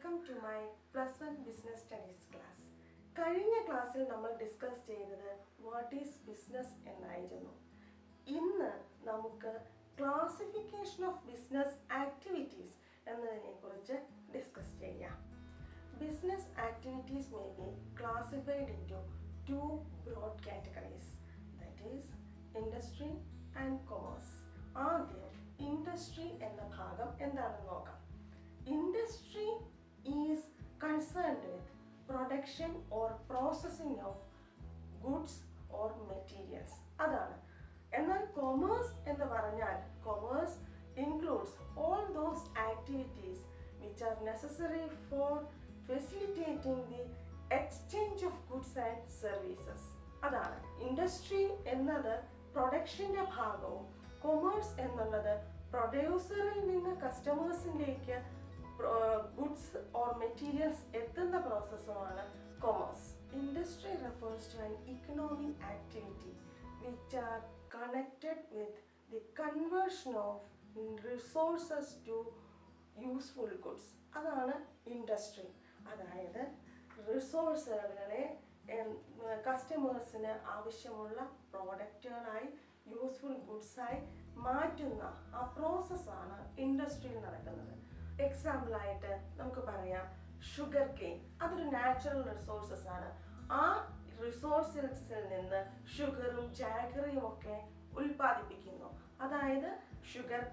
Welcome to my +1 Business Studies class. കഴിഞ്ഞ ക്ലാസ്സിൽ നമ്മൾ ഡിസ്കസ് ചെയ്തത് വാട്ട് ഈസ് ബിസിനസ് എന്നായിരുന്നു. ഇന്ന് നമുക്ക് ക്ലാസിഫിക്കേഷൻ ഓഫ് ബിസിനസ് ആക്ടിവിറ്റീസ് എന്നതിനെക്കുറിച്ച് ഡിസ്കസ് ചെയ്യാം. Business activities may be classified into two broad categories, that is industry and commerce. ആദ്യം ഇൻഡസ്ട്രി എന്ന ഭാഗം എന്താണെന്ന് നോക്കാം. Industry is concerned with production or processing of goods or materials. അതാണ്. എന്നാൽ commerce എന്ന് പറഞ്ഞാൽ commerce includes all those activities which are necessary for facilitating the exchange of goods and services. അതാണ്. ഇൻഡസ്ട്രി എന്നത് പ്രൊഡക്ഷൻ്റെ ഭാഗവും കൊമേഴ്സ് എന്നുള്ളത് പ്രൊഡ്യൂസറിൽ നിന്ന് കസ്റ്റമേഴ്സിലേക്ക് ഗുഡ്സ് ഓർ മെറ്റീരിയൽസ് എത്തുന്ന പ്രോസസ്സുമാണ് commerce. Industry refers to an economic activity which are connected with the conversion of resources to useful goods. അതാണ് industry. അതായത് റിസോഴ്സുകളെ കസ്റ്റമേഴ്സിന് ആവശ്യമുള്ള പ്രോഡക്റ്റുകളായി യൂസ്ഫുൾ ഗുഡ്സായി മാറ്റുന്ന ആ പ്രോസസ്സാണ് ഇൻഡസ്ട്രിയിൽ നടക്കുന്നത്. എക്സാമ്പിളായിട്ട് നമുക്ക് പറയാം ഷുഗർ കെയിൻ. അതൊരു നാച്ചുറൽ റിസോഴ്സസ് ആണ്. ആ റിസോഴ്സസിൽ നിന്ന് ഷുഗറും ജാഗറിയും ഒക്കെ ഉൽപ്പാദിപ്പിക്കുന്നു. അതായത് ഷുഗർ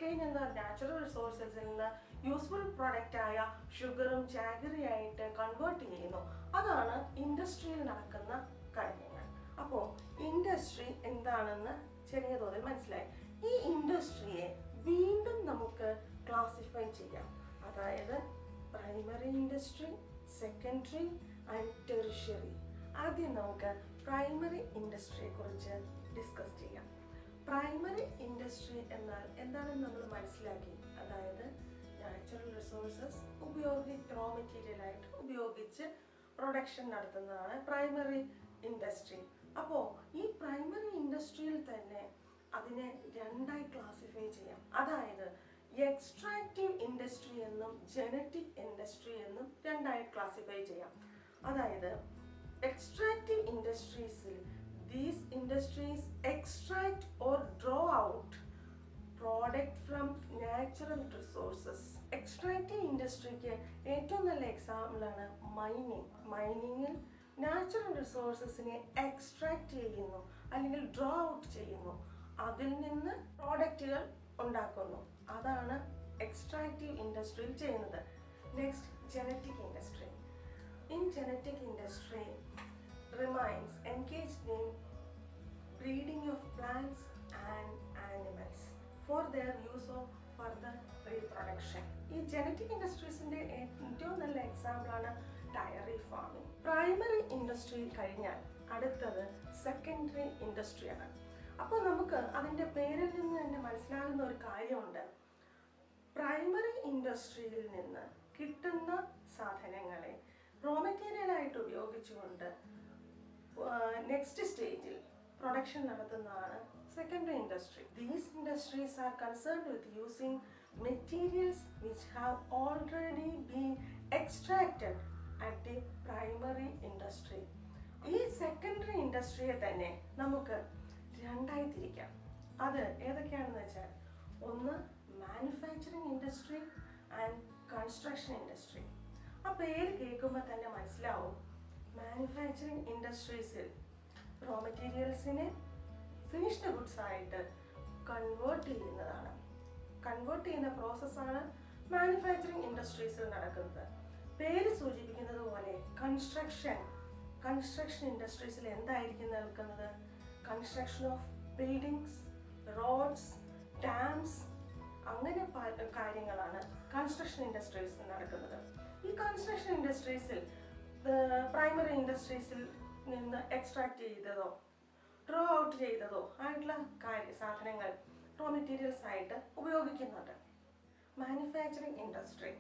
കെയിൻ എന്ന നാച്ചുറൽ റിസോഴ്സസിൽ നിന്ന് യൂസ്ഫുൾ പ്രൊഡക്റ്റായ ഷുഗറും ജാഗറിയായിട്ട് കൺവേർട്ട് ചെയ്യുന്നു. അതാണ് ഇൻഡസ്ട്രിയിൽ നടക്കുന്ന കാര്യങ്ങൾ. അപ്പോൾ ഇൻഡസ്ട്രി എന്താണെന്ന് ചെറിയ തോതിൽ മനസ്സിലായി. ഈ ഇൻഡസ്ട്രിയെ വീണ്ടും നമുക്ക് ക്ലാസിഫൈ ചെയ്യാം. അതായത് primary industry, secondary and tertiary. ആദ്യം നമുക്ക് പ്രൈമറി ഇൻഡസ്ട്രിയെ കുറിച്ച് ഡിസ്കസ് ചെയ്യാം. പ്രൈമറി ഇൻഡസ്ട്രി എന്നാൽ എന്താണെന്ന് നമ്മൾ മനസ്സിലാക്കി. അതായത് നാച്ചുറൽ റിസോഴ്സസ് റോ മെറ്റീരിയലായിട്ട് ഉപയോഗിച്ച് പ്രൊഡക്ഷൻ നടത്തുന്നതാണ് പ്രൈമറി ഇൻഡസ്ട്രി. അപ്പോൾ ഈ പ്രൈമറി ഇൻഡസ്ട്രിയിൽ തന്നെ അതിനെ രണ്ടായി ക്ലാസിഫൈ ചെയ്യാം. അതായത് എക്സ്ട്രാക്റ്റീവ് ഇൻഡസ്ട്രി എന്നും ജനറ്റിക് ഇൻഡസ്ട്രി എന്നും രണ്ടായി ക്ലാസിഫൈ ചെയ്യാം. അതായത് extractive ഇൻഡസ്ട്രീസിൽ these industries extract or draw out product from natural resources. Extractive ഇൻഡസ്ട്രിക്ക് ഏറ്റവും നല്ല എക്സാമ്പിളാണ് മൈനിങ്. മൈനിങ്ങിൽ നാച്ചുറൽ റിസോഴ്സസിനെ എക്സ്ട്രാക്ട് ചെയ്യുന്നു അല്ലെങ്കിൽ ഡ്രോ ഔട്ട് ചെയ്യുന്നു. അതിൽ നിന്ന് പ്രോഡക്റ്റുകൾ ഉണ്ടാക്കുന്നു. അതാണ് എക്സ്ട്രാക്റ്റീവ് ഇൻഡസ്ട്രിയിൽ ചെയ്യുന്നത്. Next genetic industry. In genetic industry remains engaged in breeding of plants and animals for their use of further reproduction. ഈ ജനറ്റിക് ഇൻഡസ്ട്രീസിന്റെ ഏറ്റവും നല്ല എക്സാമ്പിളാണ് ഡയറി ഫാമിംഗ്. പ്രൈമറി ഇൻഡസ്ട്രി കഴിഞ്ഞാൽ അടുത്തത് സെക്കൻഡറി ഇൻഡസ്ട്രിയാണ്. അപ്പോൾ നമുക്ക് അതിൻ്റെ പേരിൽ നിന്ന് തന്നെ മനസ്സിലാകുന്ന ഒരു കാര്യമുണ്ട്. പ്രൈമറി ഇൻഡസ്ട്രിയിൽ നിന്ന് കിട്ടുന്ന സാധനങ്ങളെ റോ മെറ്റീരിയലായിട്ട് ഉപയോഗിച്ചുകൊണ്ട് നെക്സ്റ്റ് സ്റ്റേജിൽ പ്രൊഡക്ഷൻ നടത്തുന്നതാണ് secondary industry. These industries R concerned with using materials which have already been extracted at the primary industry. ഈ സെക്കൻഡറി ഇൻഡസ്ട്രിയെ തന്നെ നമുക്ക് രണ്ടായി തിരിക്കാം. അത് ഏതൊക്കെയാണെന്ന് വെച്ചാൽ ഒന്ന് manufacturing industry and construction industry. ആ പേര് കേൾക്കുമ്പോൾ തന്നെ മനസ്സിലാവും മാനുഫാക്ചറിങ് ഇൻഡസ്ട്രീസിൽ റോ മെറ്റീരിയൽസിനെ ഫിനിഷ്ഡ് ഗുഡ്സ് ആയിട്ട് കൺവേർട്ട് ചെയ്യുന്നതാണ്. കൺവേർട്ട് ചെയ്യുന്ന പ്രോസസ്സാണ് മാനുഫാക്ചറിങ് ഇൻഡസ്ട്രീസിൽ നടക്കുന്നത്. പേര് സൂചിപ്പിക്കുന്നത് പോലെ കൺസ്ട്രക്ഷൻ ഇൻഡസ്ട്രീസിൽ എന്തായിരിക്കും നടക്കുന്നത്? Construction of buildings, roads, dams, അങ്ങനെ കാര്യങ്ങളാണ് കൺസ്ട്രക്ഷൻ ഇൻഡസ്ട്രീസിൽ നടക്കുന്നത്. ഈ കൺസ്ട്രക്ഷൻ ഇൻഡസ്ട്രീസിൽ പ്രൈമറി ഇൻഡസ്ട്രീസിൽ നിന്ന് എക്സ്ട്രാക്ട് ചെയ്തതോ ഡ്രോ ഔട്ട് ചെയ്തതോ ആയിട്ടുള്ള സാധനങ്ങൾ റോ മെറ്റീരിയൽസ് ആയിട്ട് ഉപയോഗിക്കുന്നുണ്ട്. Manufacturing industry.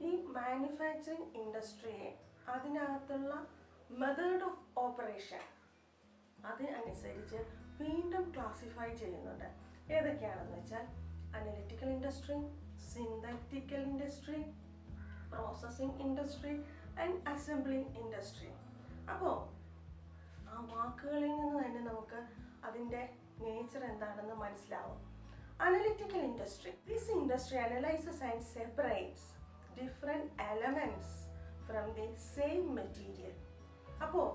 ഈ മാനുഫാക്ചറിങ് ഇൻഡസ്ട്രിയെ അതിനകത്തുള്ള മെത്തേഡ് ഓഫ് ഓപ്പറേഷൻ അതിനനുസരിച്ച് വീണ്ടും ക്ലാസിഫൈ ചെയ്യുന്നുണ്ട്. ഏതൊക്കെയാണെന്ന് വെച്ചാൽ analytical industry, synthetical industry, processing industry and assembling industry. അപ്പോൾ ആ വാക്കുകളിൽ നിന്ന് തന്നെ നമുക്ക് അതിൻ്റെ നേച്ചർ എന്താണെന്ന് മനസ്സിലാവും. Analytical industry. This industry analyzes and separates different elements from the same material. അപ്പോൾ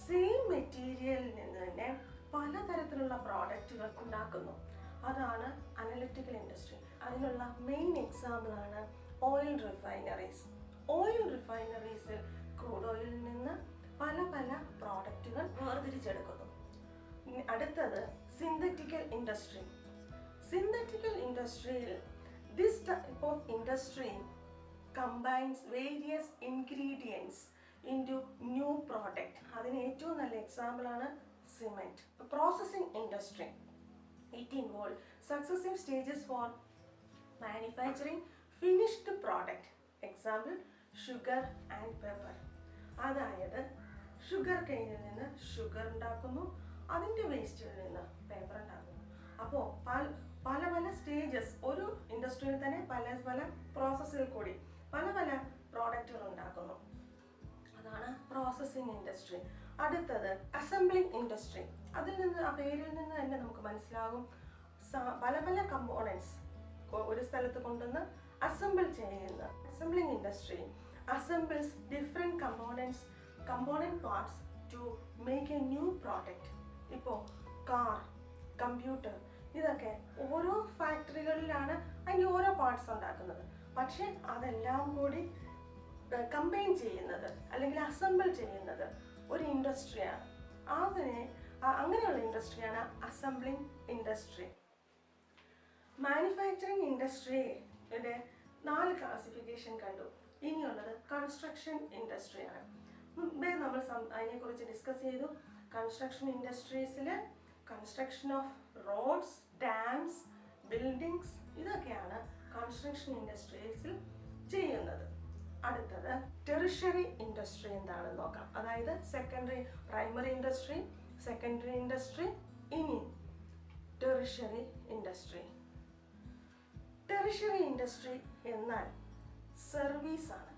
സെയിം മെറ്റീരിയലിൽ നിന്ന് തന്നെ പലതരത്തിലുള്ള പ്രോഡക്റ്റുകൾ ഉണ്ടാക്കുന്നു. അതാണ് അനലിറ്റിക്കൽ ഇൻഡസ്ട്രി. അതിനുള്ള മെയിൻ എക്സാമ്പിളാണ് ഓയിൽ റിഫൈനറീസ്. ഓയിൽ റിഫൈനറീസിൽ ക്രൂഡ് ഓയിലിൽ നിന്ന് പല പല പ്രോഡക്റ്റുകൾ വേർതിരിച്ചെടുക്കുന്നു. അടുത്തത് synthetical industry. Synthetical industry, this type of industry combines various ingredients into new product. അതിന് ഏറ്റവും നല്ല എക്സാമ്പിൾ ആണ് cement. Processing industry, it involves successive stages for manufacturing finished product. Example, sugar and pepper. അതായത് ഷുഗർ കെയിനിൽ നിന്ന് sugar ഉണ്ടാക്കുന്നു, അതിൻ്റെ വേസ്റ്റിൽ നിന്ന് paper ഉണ്ടാക്കുന്നു. അപ്പോൾ പല പല സ്റ്റേജസ്, ഒരു ഇൻഡസ്ട്രിയിൽ തന്നെ പല പല പ്രോസസ്സിൽ കൂടി പല പല പ്രോഡക്റ്റുകൾ ഉണ്ടാക്കുന്നു. അതാണ് പ്രോസസ്സിംഗ് ഇൻഡസ്ട്രി. അടുത്തത് അസംബ്ലിംഗ് ഇൻഡസ്ട്രി. അതിൽ നിന്ന്, ആ പേരിൽ നിന്ന് തന്നെ നമുക്ക് മനസ്സിലാകും, പല പല കമ്പോണൻസ് ഒരു സ്ഥലത്ത് കൊണ്ടുവന്ന് അസംബിൾ ചെയ്യുന്ന. Assembling industry assembles different component parts to make a new product. ഇപ്പോൾ കാർ, കമ്പ്യൂട്ടർ, ഇതൊക്കെ ഓരോ ഫാക്ടറികളിലാണ് അതിൻ്റെ ഓരോ പാർട്സ് ഉണ്ടാക്കുന്നത്. പക്ഷേ അതെല്ലാം കൂടി കമ്പൈൻ ചെയ്യുന്നത് അല്ലെങ്കിൽ അസംബിൾ ചെയ്യുന്നത് ഒരു ഇൻഡസ്ട്രിയാണ്. അങ്ങനെയുള്ള ഇൻഡസ്ട്രിയാണ് അസംബ്ലിംഗ് ഇൻഡസ്ട്രി. മാനുഫാക്ചറിങ് ഇൻഡസ്ട്രിയുടെ 4 ക്ലാസിഫിക്കേഷൻ കണ്ടു. ഇനിയുള്ളത് കൺസ്ട്രക്ഷൻ ഇൻഡസ്ട്രിയാണ്. മുമ്പേ നമ്മൾ അതിനെക്കുറിച്ച് ഡിസ്കസ് ചെയ്തു. കൺസ്ട്രക്ഷൻ ഇൻഡസ്ട്രീസിൽ construction of roads, dams, buildings, ഇതൊക്കെയാണ് കൺസ്ട്രക്ഷൻ ഇൻഡസ്ട്രീസിൽ ചെയ്യുന്നത്. അടുത്തത് ടെറിഷറി ഇൻഡസ്ട്രി എന്താണെന്ന് നോക്കാം. അതായത് പ്രൈമറി ഇൻഡസ്ട്രി, സെക്കൻഡറി ഇൻഡസ്ട്രി, ഇനി ടെറിഷറി ഇൻഡസ്ട്രി. ടെറിഷറി ഇൻഡസ്ട്രി എന്നാൽ സർവീസ് ആണ്.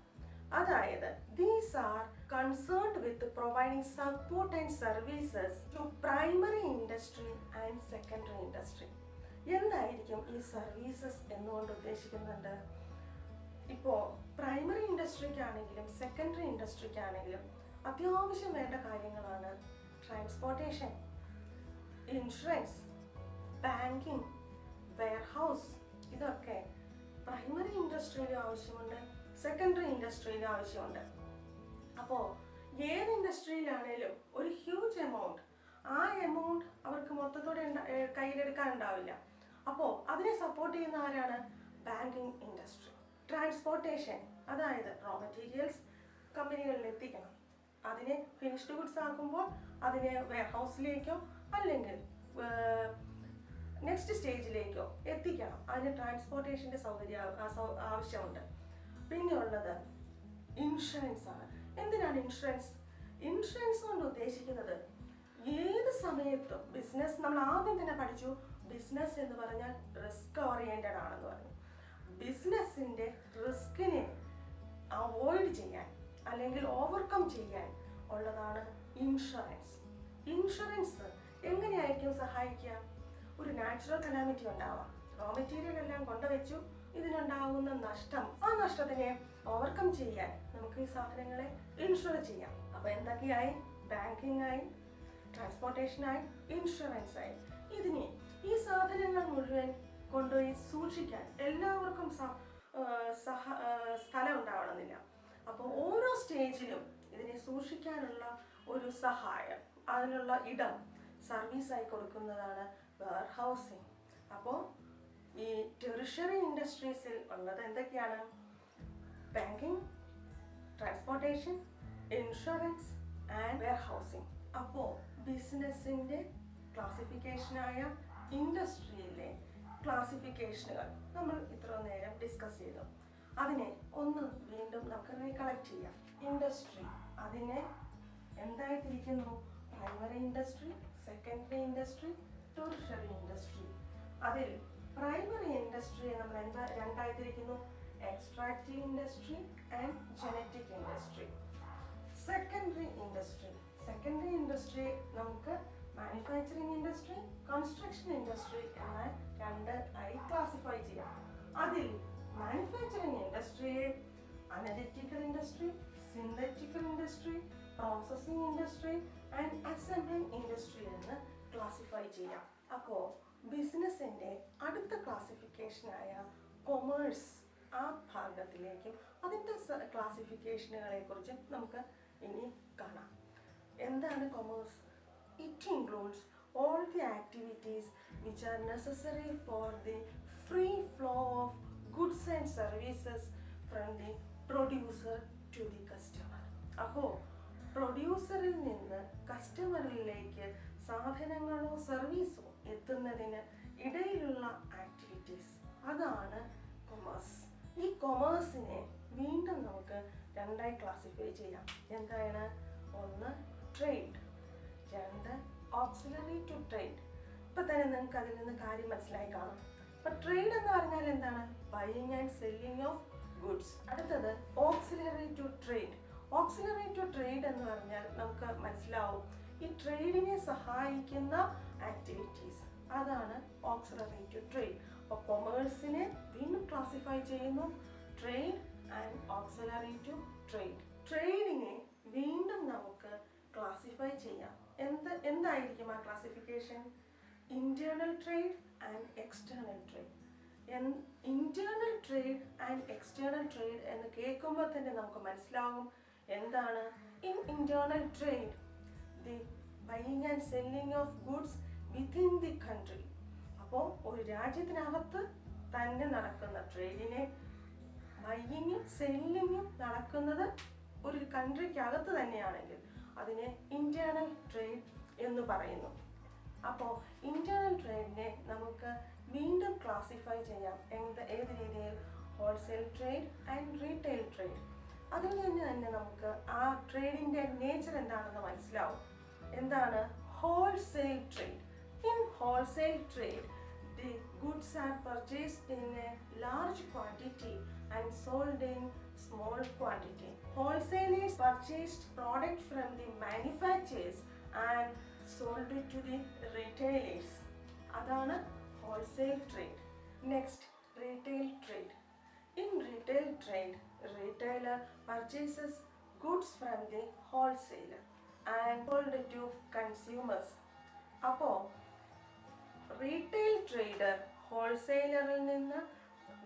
അതായത് these are concerned with providing support and services to primary industry and secondary industry. എന്തായിരിക്കും ഈ സർവീസസ് എന്നുകൊണ്ട് ഉദ്ദേശിക്കുന്നുണ്ട്? ഇപ്പോൾ പ്രൈമറി ഇൻഡസ്ട്രിക്കാണെങ്കിലും സെക്കൻഡറി ഇൻഡസ്ട്രിക്കാണെങ്കിലും അത്യാവശ്യം വേണ്ട കാര്യങ്ങളാണ് ട്രാൻസ്പോർട്ടേഷൻ, ഇൻഷുറൻസ്, ബാങ്കിങ്, വെയർഹൗസ്. ഇതൊക്കെ പ്രൈമറി ഇൻഡസ്ട്രിയിലും ആവശ്യമുണ്ട്, സെക്കൻഡറി ഇൻഡസ്ട്രിയിലും ആവശ്യമുണ്ട്. അപ്പോൾ ഏത് ഇൻഡസ്ട്രിയിലാണേലും ഒരു ഹ്യൂജ് എമൗണ്ട്, ആ എമൗണ്ട് അവർക്ക് മൊത്തത്തോടെ കയ്യിലെടുക്കാൻ ഉണ്ടാവില്ല. അപ്പോൾ അതിനെ സപ്പോർട്ട് ചെയ്യുന്ന ആരാണ്? Banking industry. ട്രാൻസ്പോർട്ടേഷൻ, അതായത് റോ മെറ്റീരിയൽസ് കമ്പനികളിൽ എത്തിക്കണം. അതിനെ ഫിനിഷ്ഡ് ഗുഡ്സ് ആക്കുമ്പോൾ അതിനെ വെയർഹൗസിലേക്കോ അല്ലെങ്കിൽ നെക്സ്റ്റ് സ്റ്റേജിലേക്കോ എത്തിക്കണം. അതിന് ട്രാൻസ്പോർട്ടേഷൻ്റെ ആവശ്യമുണ്ട്. പിന്നെ ഉള്ളത് ഇൻഷുറൻസ് ആണ്. എന്തിനാണ് ഇൻഷുറൻസ്? ഇൻഷുറൻസ് കൊണ്ട് ഉദ്ദേശിക്കുന്നത് ഏത് സമയത്തും ബിസിനസ്, നമ്മൾ ആദ്യം തന്നെ പഠിച്ചു, ബിസിനസ് എന്ന് പറഞ്ഞാൽ റിസ്ക് ഓറിയൻറ്റഡ് ആണെന്ന് പറഞ്ഞു. ബിസിനസ്സിൻ്റെ റിസ്കിനെ അവോയ്ഡ് ചെയ്യാൻ അല്ലെങ്കിൽ ഓവർകം ചെയ്യാൻ ഉള്ളതാണ് ഇൻഷുറൻസ്. ഇൻഷുറൻസ് എങ്ങനെയായിരിക്കും സഹായിക്കുക? ഒരു നാച്ചുറൽ കലാമിറ്റി ഉണ്ടാവാം, റോ മെറ്റീരിയൽ എല്ലാം കൊണ്ടുവച്ചു, ഇതിനുണ്ടാകുന്ന നഷ്ടം, ആ നഷ്ടത്തിനെ ഓവർകം ചെയ്യാൻ നമുക്ക് ഈ സാധനങ്ങളെ ഇൻഷുർ ചെയ്യാം. അപ്പോൾ എന്തൊക്കെയായി? ബാങ്കിങ് ആയി, ട്രാൻസ്പോർട്ടേഷൻ ആയി, ഇൻഷുറൻസ് ആയി. ഇതിനെ, ഈ സാധനങ്ങൾ മുഴുവൻ കൊണ്ടുപോയി സൂക്ഷിക്കാൻ എല്ലാവർക്കും സ്ഥലം ഉണ്ടാവണമെന്നില്ല. അപ്പോൾ ഓരോ സ്റ്റേജിലും ഇതിനെ സൂക്ഷിക്കാനുള്ള ഒരു സഹായം, അതിനുള്ള ഇടം സർവീസായി കൊടുക്കുന്നതാണ് വെയർഹൗസിങ്. അപ്പോൾ ഈ ടെറിഷറി ഇൻഡസ്ട്രീസിൽ ഉള്ളത് എന്തൊക്കെയാണ്? Banking, transportation, insurance and warehousing. അപ്പോൾ ബിസിനസ്സിൻ്റെ ക്ലാസിഫിക്കേഷനായ ഇൻഡസ്ട്രിയിലെ ക്ലാസിഫിക്കേഷനുകൾ നമ്മൾ ഇത്ര നേരം ഡിസ്കസ് ചെയ്തു. അതിനെ ഒന്ന് വീണ്ടും നമുക്ക് റീകളക്ട് ചെയ്യാം. ഇൻഡസ്ട്രി, അതിനെ എന്തായി തിരിക്കുന്നു? Primary industry, secondary industry, tertiary industry. അതിൽ പ്രൈമറി ഇൻഡസ്ട്രിയെ നമ്മൾ രണ്ടായി തിരിക്കുന്നു. extractive industry and genetic industry. Secondary industry. Secondary industry നമുക്ക് മാനുഫാക്ചറിങ് ഇൻഡസ്ട്രി, കൺസ്ട്രക്ഷൻ ഇൻഡസ്ട്രി എന്ന രണ്ട് ആയി ക്ലാസിഫൈ ചെയ്യാം. അതിൽ മാനുഫാക്ചറിങ് ഇൻഡസ്ട്രിയെ analytical industry, synthetical industry, processing industry and assembling industry എന്ന് ക്ലാസിഫൈ ചെയ്യാം. അപ്പോൾ ബിസിനസ്സിൻ്റെ അടുത്ത ക്ലാസിഫിക്കേഷനായ കൊമേഴ്സ് ആ ഭാഗത്തിലേക്കും അതിൻ്റെ ക്ലാസിഫിക്കേഷനുകളെ കുറിച്ചും നമുക്ക് ഇനി കാണാം. എന്താണ് commerce? It includes all the activities which are necessary for the free flow of goods and services from the producer to the customer. അപ്പോൾ പ്രൊഡ്യൂസറിൽ നിന്ന് കസ്റ്റമറിലേക്ക് സാധനങ്ങളോ സർവീസോ എത്തുന്നതിന് ഇടയിലുള്ള ആക്ടിവിറ്റീസ്, അതാണ് കൊമേഴ്സ്. ഈ കൊമേഴ്സിനെ വീണ്ടും നമുക്ക് രണ്ടായി ക്ലാസിഫൈ ചെയ്യാം. എന്താണ്? ഒന്ന് ട്രേഡ്, രണ്ട് ഓക്സിലറി ടു ട്രേഡ്. ഇപ്പം തന്നെ നിങ്ങൾക്ക് അതിൽ നിന്ന് കാര്യം മനസ്സിലായി കാണും. അപ്പം ട്രേഡ് എന്ന് പറഞ്ഞാൽ എന്താണ്? Buying and selling of goods. അടുത്തത് auxiliary to trade. Auxiliary to trade എന്ന് പറഞ്ഞാൽ നമുക്ക് മനസ്സിലാവും ഈ ട്രേഡിനെ സഹായിക്കുന്ന ആക്ടിവിറ്റീസ്, അതാണ് ഓക്സിലറി ടു ട്രേഡ്. അപ്പോൾ കൊമേഴ്സിനെ വീണ്ടും ക്ലാസിഫൈ ചെയ്യുന്നു trade and auxiliary to trade. ട്രേഡിനെ വീണ്ടും നമുക്ക് ക്ലാസിഫൈ ചെയ്യാം. എന്തായിരിക്കും ആ classification? Internal trade and external trade. Internal trade and external trade എന്ന് കേൾക്കുമ്പോൾ തന്നെ നമുക്ക് മനസ്സിലാകും എന്താണ്. In internal trade the buying and selling of goods within the country. അപ്പോൾ ഒരു രാജ്യത്തിനകത്ത് തന്നെ നടക്കുന്ന ട്രേഡിനെ, ബൈയിങ്ങും സെല്ലിങ്ങും നടക്കുന്നത് ഒരു കൺട്രിക്കകത്ത് തന്നെയാണെങ്കിൽ അതിനെ ഇന്റേണൽ ട്രേഡ് എന്ന് പറയുന്നു. അപ്പോൾ ഇന്റേണൽ ട്രേഡിനെ നമുക്ക് വീണ്ടും ക്ലാസിഫൈ ചെയ്യാം. ഏത് രീതിയിൽ? Wholesale trade and retail trade. അതിൽ നിന്ന് തന്നെ നമുക്ക് ആ ട്രേഡിൻ്റെ നേച്ചർ എന്താണെന്ന് മനസ്സിലാവും. എന്താണ് wholesale trade? In wholesale trade the goods are purchased in a large quantity and sold in small quantity. Wholesalers purchased product from the manufacturers and sold it to the retailers. Adana wholesale trade. Next, retail trade. In retail trade, retailer purchases goods from the wholesaler and sold it to consumers. അപ്പോൾ retail trader ഹോൾസെയിലറിൽ നിന്ന്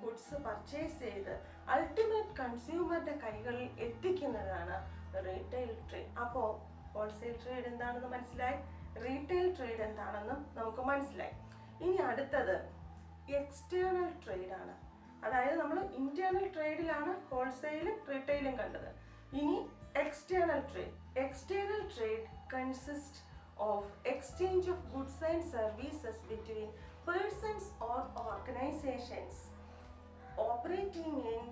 goods purchase ചെയ്ത് ultimate കൺസ്യൂമറുടെ കൈകളിൽ എത്തിക്കുന്നതാണ് retail trade. അപ്പോൾ wholesale trade എന്താണെന്ന് മനസ്സിലായി, retail trade എന്താണെന്നും നമുക്ക് മനസ്സിലായി. ഇനി അടുത്തത് എക്സ്റ്റേണൽ ട്രേഡാണ്. അതായത് നമ്മൾ ഇന്റേണൽ ട്രേഡിലാണ് ഹോൾസെയിലും റീറ്റെയിലും കണ്ടത്. ഇനി external trade. External trade consist of exchange of goods and services between persons or organizations operating in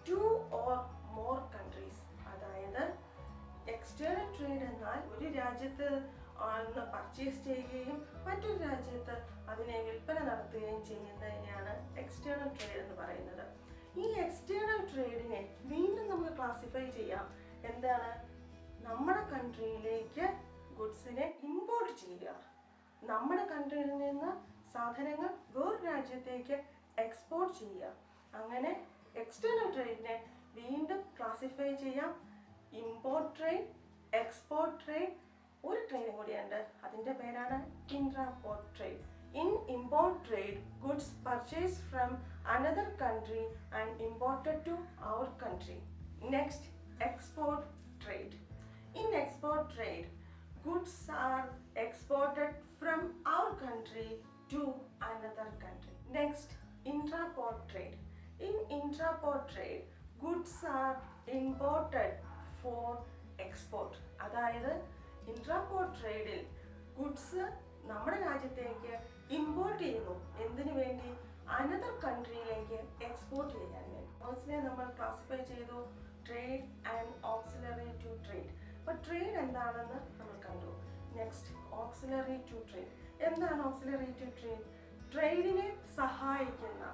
two or more countries. അതായത് എക്സ്റ്റേണൽ ട്രേഡ് എന്നാൽ ഒരു രാജ്യത്ത് ഒന്ന് പർച്ചേസ് ചെയ്യുകയും മറ്റൊരു രാജ്യത്ത് അതിനെ വിൽപ്പന നടത്തുകയും ചെയ്യുന്നതിനെയാണ് എക്സ്റ്റേണൽ ട്രേഡ് എന്ന് പറയുന്നത്. ഈ എക്സ്റ്റേണൽ ട്രേഡിനെ വീണ്ടും നമുക്ക് ക്ലാസിഫൈ ചെയ്യാം. എന്താണ്? നമ്മുടെ കൺട്രിയിലേക്ക് ഗുഡ്സിനെ ഇമ്പോർട്ട് ചെയ്യുക, നമ്മുടെ കൺട്രിയിൽ നിന്ന് സാധനങ്ങൾ വേറെ രാജ്യത്തേക്ക് എക്സ്പോർട്ട് ചെയ്യുക. അങ്ങനെ എക്സ്റ്റേണൽ ട്രേഡിനെ വീണ്ടും ക്ലാസിഫൈ ചെയ്യാം. ഇമ്പോർട്ട് ട്രേഡ്, എക്സ്പോർട്ട് ട്രേഡ്, ഒരു ട്രേഡും കൂടിയുണ്ട്, അതിൻ്റെ പേരാണ് entrepot trade. In import trade goods purchased from another country and imported to our country. Next, export trade. In export trade goods are exported from our country to another country. Next, intraport trade. In intraport trade, goods are imported for export. അതായത് ഇൻട്രാപോർട്ട് ട്രേഡിൽ goods നമ്മുടെ രാജ്യത്തേക്ക് import ചെയ്യുന്നു. എന്തിനു വേണ്ടി? Another കൺട്രിയിലേക്ക് export ചെയ്യാൻ വേണ്ടി. ഫസ്റ്റിനെ നമ്മൾ classify ചെയ്തു trade and auxiliary to trade. അപ്പോൾ ട്രേഡ് എന്താണെന്ന് നമ്മൾ കണ്ടു. Next, auxiliary to trade. എന്താണ് ഓക്സിലറി ടു ട്രേഡ്? ട്രേഡിനെ സഹായിക്കുന്ന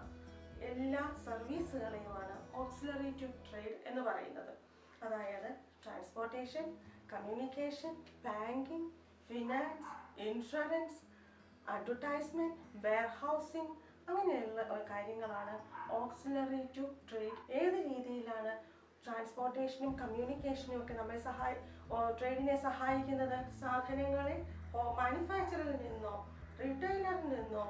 എല്ലാ സർവീസുകളെയുമാണ് ഓക്സിലറി ടു ട്രേഡ് എന്ന് പറയുന്നത്. അതായത് transportation, communication, banking, finance, insurance, advertisement, warehousing, അങ്ങനെയുള്ള കാര്യങ്ങളാണ് ഓക്സിലറി ടു ട്രേഡ്. ഏത് രീതിയിലാണ് ട്രാൻസ്പോർട്ടേഷനും കമ്മ്യൂണിക്കേഷനും ഒക്കെ നമ്മെ ട്രേഡിനെ സഹായിക്കുന്നത്? സാധനങ്ങളെ മാനുഫാക്ചറിൽ നിന്നോ റീറ്റെയിലറിൽ നിന്നോ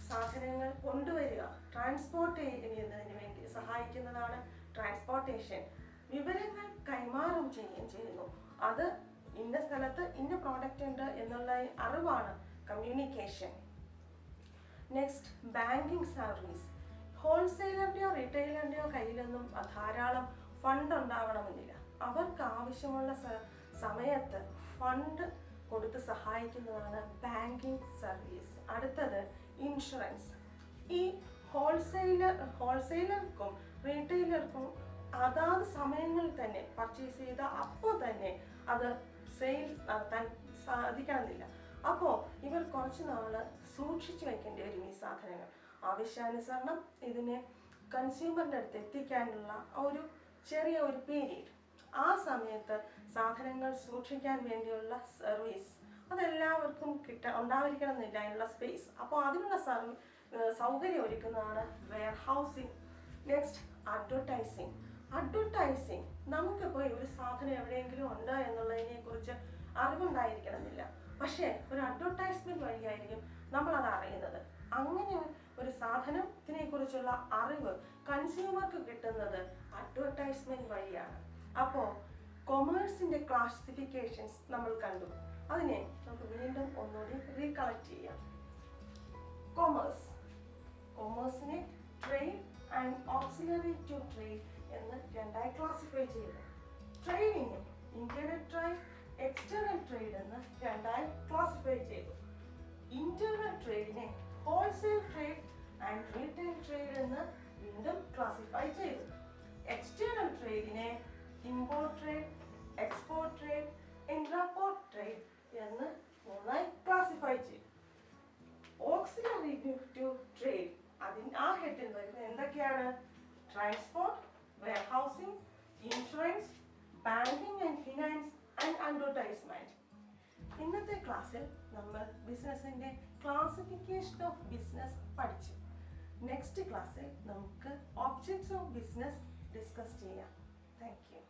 സാധനങ്ങൾ കൊണ്ടുവരിക, ട്രാൻസ്പോർട്ട് ചെയ്യുന്നതിന് വേണ്ടി സഹായിക്കുന്നതാണ് ട്രാൻസ്പോർട്ടേഷൻ. വിവരങ്ങൾ കൈമാറും ചെയ്യുന്നു. അത് ഇന്ന സ്ഥലത്ത് ഇന്ന പ്രോഡക്റ്റ് ഉണ്ട് എന്നുള്ള അറിവാണ് കമ്മ്യൂണിക്കേഷൻ. Next, banking service. ഹോൾസെയിലറിൻ്റെയോ റീറ്റെയിലറിൻ്റെയോ കയ്യിലൊന്നും ധാരാളം ഫണ്ട് ഉണ്ടാവണമെന്നില്ല. അവർക്ക് ആവശ്യമുള്ള സമയത്ത് ഫണ്ട് കൊടുത്ത് സഹായിക്കുന്നതാണ് ബാങ്കിങ് സർവീസ്. അടുത്തത് ഇൻഷുറൻസ്. ഈ ഹോൾസെയിലർക്കും റീറ്റെയിലർക്കും അതാത് സമയങ്ങളിൽ തന്നെ പർച്ചേസ് ചെയ്ത അപ്പോൾ തന്നെ അത് സെയിൽ നടത്താൻ സാധിക്കണമെന്നില്ല. അപ്പോൾ ഇവർ കുറച്ച് നാള് സൂക്ഷിച്ചു വെക്കേണ്ടി വരും ഈ സാധനങ്ങൾ. ആവശ്യാനുസരണം ഇതിനെ കൺസ്യൂമറിൻ്റെ അടുത്ത് എത്തിക്കാനുള്ള ഒരു ചെറിയ ഒരു പീരീഡ്, ആ സമയത്ത് സാധനങ്ങൾ സൂക്ഷിക്കാൻ വേണ്ടിയുള്ള സർവീസ് അതെല്ലാവർക്കും ഉണ്ടായിരിക്കണം എന്നില്ല അതിനുള്ള സ്പേസ്. അപ്പോൾ അതിനുള്ള സൗകര്യം ഒരുക്കുന്നതാണ് വെയർഹൗസിംഗ്. Next, advertising. നമുക്കിപ്പോൾ ഒരു സാധനം എവിടെയെങ്കിലും ഉണ്ട് എന്നുള്ളതിനെ കുറിച്ച് അറിവുണ്ടായിരിക്കണമെന്നില്ല, പക്ഷേ ഒരു അഡ്വർടൈസ്മെന്റ് വഴിയായിരിക്കും നമ്മളത് അറിയുന്നത്. അങ്ങനെ ഒരു സാധനത്തിനെ കുറിച്ചുള്ള അറിവ് കൺസ്യൂമർക്ക് കിട്ടുന്നത് അഡ്വർടൈസ്മെന്റ് വഴിയാണ്. അപ്പോൾ കൊമേഴ്സിന്റെ ക്ലാസിഫിക്കേഷൻസ് നമ്മൾ കണ്ടു. അതിനെ നമുക്ക് വീണ്ടും ഒന്നുകൂടി റീകളക്ട് ചെയ്യാം. കൊമേഴ്സിനെ trade and auxiliary to trade എന്ന് രണ്ടായി ക്ലാസിഫൈ ചെയ്തു. ട്രേഡിനെ ഇന്റേണൽ ട്രേഡ്, എക്സ്റ്റേണൽ ട്രേഡ് എന്ന് രണ്ടായി ക്ലാസിഫൈ ചെയ്തു. ഇന്റേണൽ ട്രേഡിനെ wholesale trade and retail trade എന്ന് വീണ്ടും ക്ലാസിഫൈ ചെയ്തു. എക്സ്റ്റേണൽ ട്രേഡിനെ import trade, export trade, entrepot trade എന്ന് മൂന്നായി ക്ലാസിഫൈ ചെയ്തു. ഓക്സിലറി ടു ട്രേഡ് ആ ഹെഡിൽ വരുന്നത് എന്തൊക്കെയാണ്? Transport, warehousing, insurance, banking and finance and advertisement. ഇന്നത്തെ ക്ലാസ്സിൽ നമ്മൾ ബിസിനസിന്റെ ക്ലാസിഫിക്കേഷൻ ഓഫ് ബിസിനസ് പഠിച്ചു. നെക്സ്റ്റ് ക്ലാസ്സിൽ നമുക്ക് ഒബ്ജക്ട്സ് ഓഫ് ബിസിനസ് ഡിസ്കസ് ചെയ്യാം. Thank you.